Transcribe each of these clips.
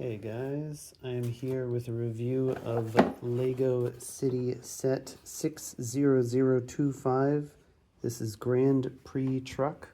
Hey guys, I am here with a review of Lego City Set 60025. This is Grand Prix truck.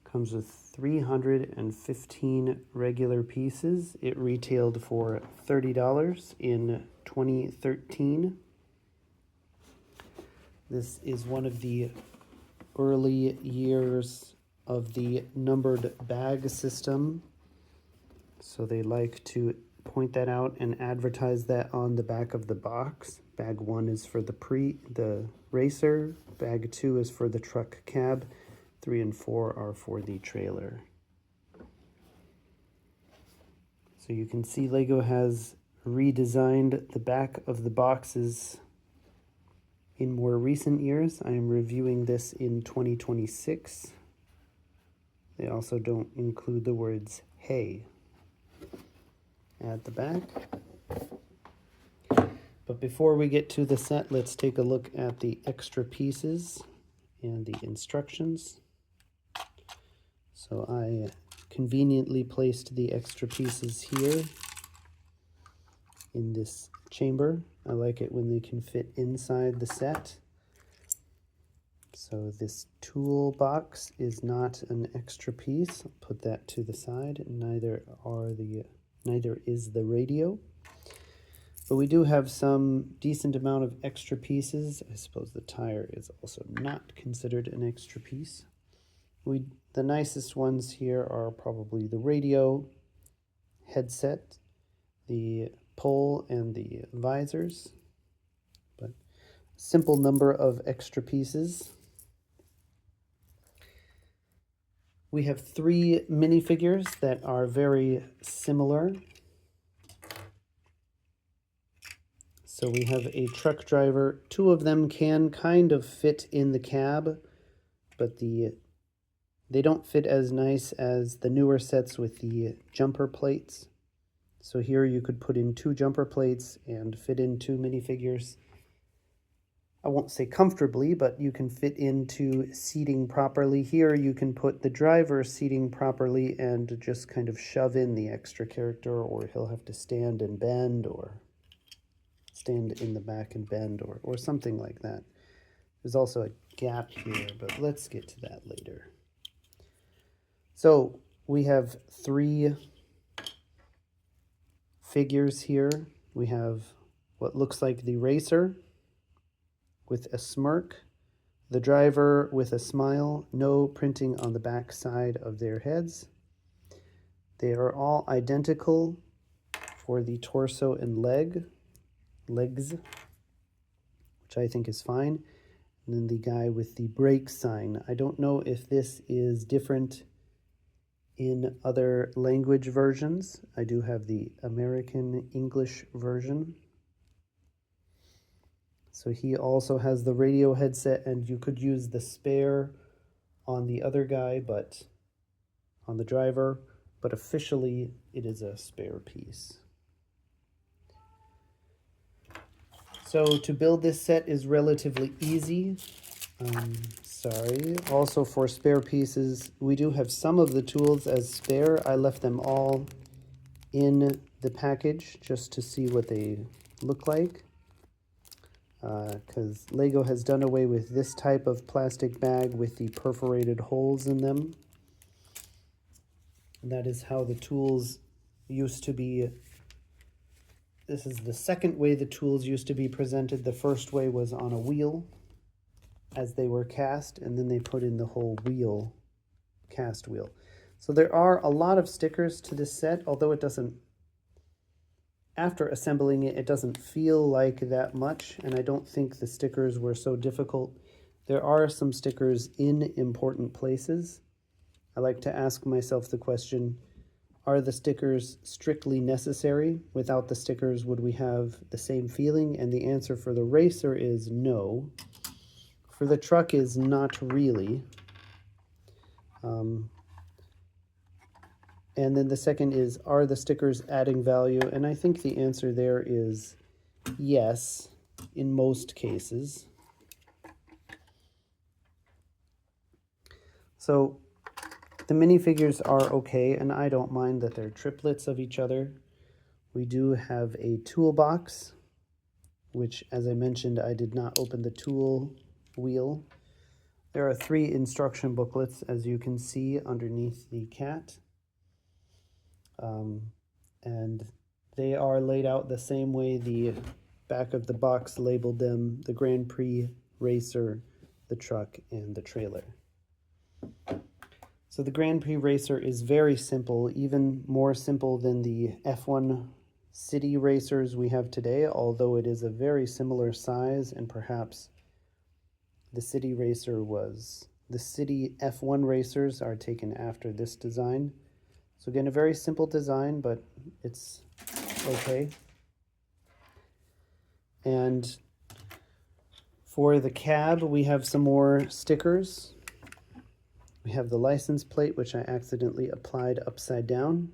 Comes with 315 regular pieces. It retailed for $30 in 2013. This is one of the early years of the numbered bag system. So they like to point that out and advertise that on the back of the box. Bag 1 is for the racer. Bag 2 is for the truck cab. 3 and 4 are for the trailer. So you can see Lego has redesigned the back of the boxes in more recent years. I am reviewing this in 2026. They also don't include the words "hey" at the back. But before we get to the set, let's take a look at the extra pieces and the instructions. So I conveniently placed the extra pieces here in this chamber. I like it when they can fit inside the set. So this toolbox is not an extra piece. I'll put that to the side. Neither is the radio. But we do have some decent amount of extra pieces. I suppose the tire is also not considered an extra piece. The nicest ones here are probably the radio, headset, the pole, and the visors. But a simple number of extra pieces. We have 3 minifigures that are very similar. So we have a truck driver. 2 of them can kind of fit in the cab, but they don't fit as nice as the newer sets with the jumper plates. So here you could put in 2 jumper plates and fit in 2 minifigures. I won't say comfortably, but you can fit into seating properly. Here you can put the driver seating properly and just kind of shove in the extra character, or he'll have to stand and bend, or stand in the back and bend, or something like that. There's also a gap here, but let's get to that later. So we have 3 figures here. We have what looks like the racer with a smirk, the driver with a smile, no printing on the back side of their heads. They are all identical for the torso and legs, which I think is fine. And then the guy with the brake sign. I don't know if this is different in other language versions. I do have the American English version. So he also has the radio headset, and you could use the spare on the other guy, but on the driver, but officially it is a spare piece. So to build this set is relatively easy. Also for spare pieces, we do have some of the tools as spare. I left them all in the package just to see what they look like. Because Lego has done away with this type of plastic bag with the perforated holes in them. And that is how the tools used to be. This is the second way the tools used to be presented. The first way was on a wheel as they were cast, and then they put in the whole wheel, cast wheel. So there are a lot of stickers to this set, although it doesn't, after assembling it, it doesn't feel like that much, and I don't think the stickers were so difficult. There are some stickers in important places. I like to ask myself the question, are the stickers strictly necessary? Without the stickers, would we have the same feeling? And the answer for the racer is no. For the truck is not really. And then the second is, are the stickers adding value? And I think the answer there is yes, in most cases. So the minifigures are okay, and I don't mind that they're triplets of each other. We do have a toolbox, which, as I mentioned, I did not open the tool wheel. There are 3 instruction booklets, as you can see underneath the cat. And they are laid out the same way the back of the box labeled them: the Grand Prix Racer, the truck, and the trailer. So the Grand Prix Racer is very simple, even more simple than the F1 city racers we have today, although it is a very similar size, and perhaps the city F1 racers are taken after this design. So again, a very simple design, but it's okay. And for the cab, we have some more stickers. We have the license plate, which I accidentally applied upside down.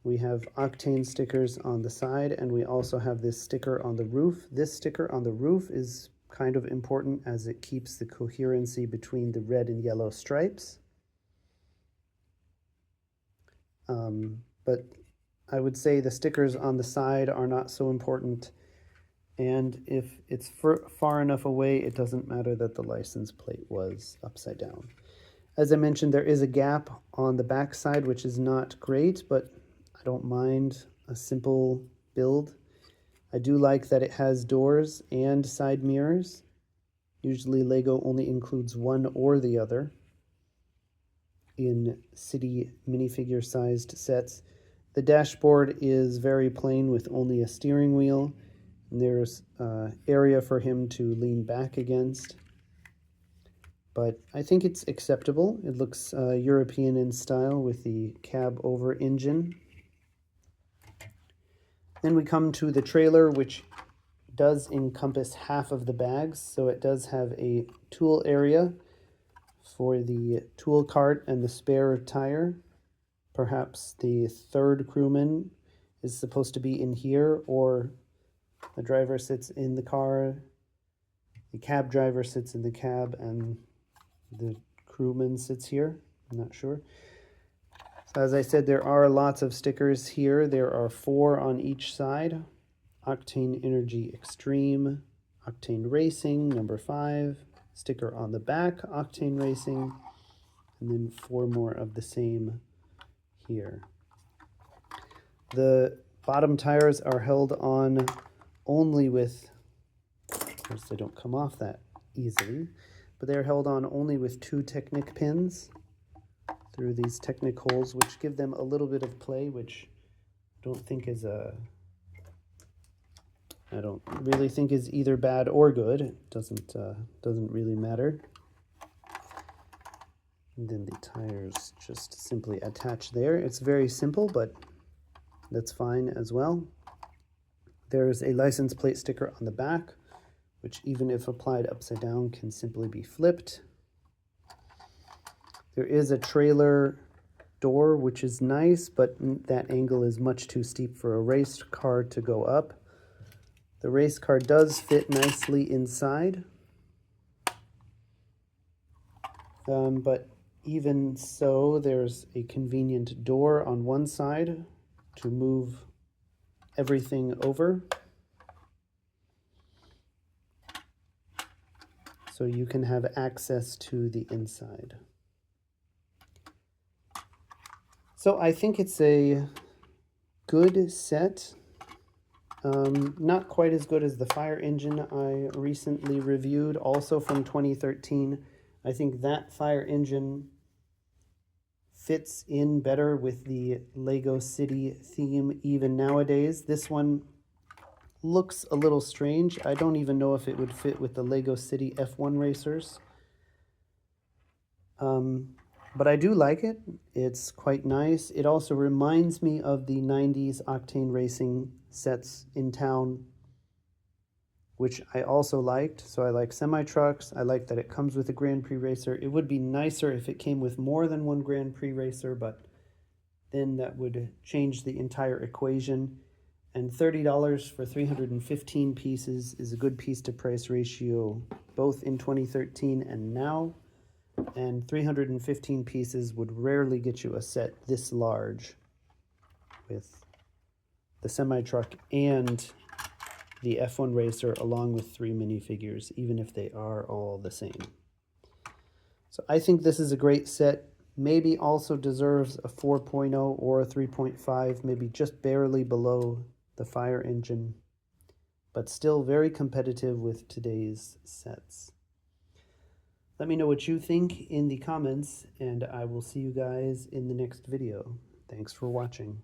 We have octane stickers on the side, and we also have this sticker on the roof. This sticker on the roof is kind of important as it keeps the coherency between the red and yellow stripes. But I would say the stickers on the side are not so important, and if it's far enough away, it doesn't matter that the license plate was upside down. As I mentioned, there is a gap on the back side, which is not great, but I don't mind a simple build. I do like that it has doors and side mirrors. Usually Lego only includes one or the other in city minifigure sized sets. The dashboard is very plain with only a steering wheel, and there's area for him to lean back against. But I think it's acceptable. It looks European in style with the cab over engine. Then we come to the trailer, which does encompass half of the bags. So it does have a tool area for the tool cart and the spare tire. Perhaps the third crewman is supposed to be in here, or the driver sits in the car, the cab driver sits in the cab, and the crewman sits here. I'm not sure. So as I said, there are lots of stickers here. There are 4 on each side. Octane Energy Extreme, Octane Racing, number 5. Sticker on the back, Octane Racing, and then 4 more of the same here. The bottom tires are held on only with, of course they don't come off that easily, but they're held on only with 2 Technic pins through these Technic holes, which give them a little bit of play, which I don't really think is either bad or good. It doesn't really matter. And then the tires just simply attach there. It's very simple, but that's fine as well. There's a license plate sticker on the back, which even if applied upside down can simply be flipped. There is a trailer door, which is nice, but that angle is much too steep for a race car to go up. The race car does fit nicely inside, but even so, there's a convenient door on one side to move everything over. So you can have access to the inside. So I think it's a good set. Not quite as good as the fire engine I recently reviewed, also from 2013. I think that fire engine fits in better with the Lego City theme even nowadays. This one looks a little strange. I don't even know if it would fit with the Lego City F1 racers. But I do like it. It's quite nice. It also reminds me of the 90s Octane Racing sets in town, which I also liked. So I like semi-trucks. I like that it comes with a Grand Prix racer. It would be nicer if it came with more than one Grand Prix racer, but then that would change the entire equation. And $30 for 315 pieces is a good piece to price ratio, both in 2013 and now. And 315 pieces would rarely get you a set this large with the semi-truck and the F1 racer along with 3 minifigures, even if they are all the same. So I think this is a great set. Maybe also deserves a 4.0 or a 3.5, maybe just barely below the fire engine, but still very competitive with today's sets. Let me know what you think in the comments, and I will see you guys in the next video. Thanks for watching.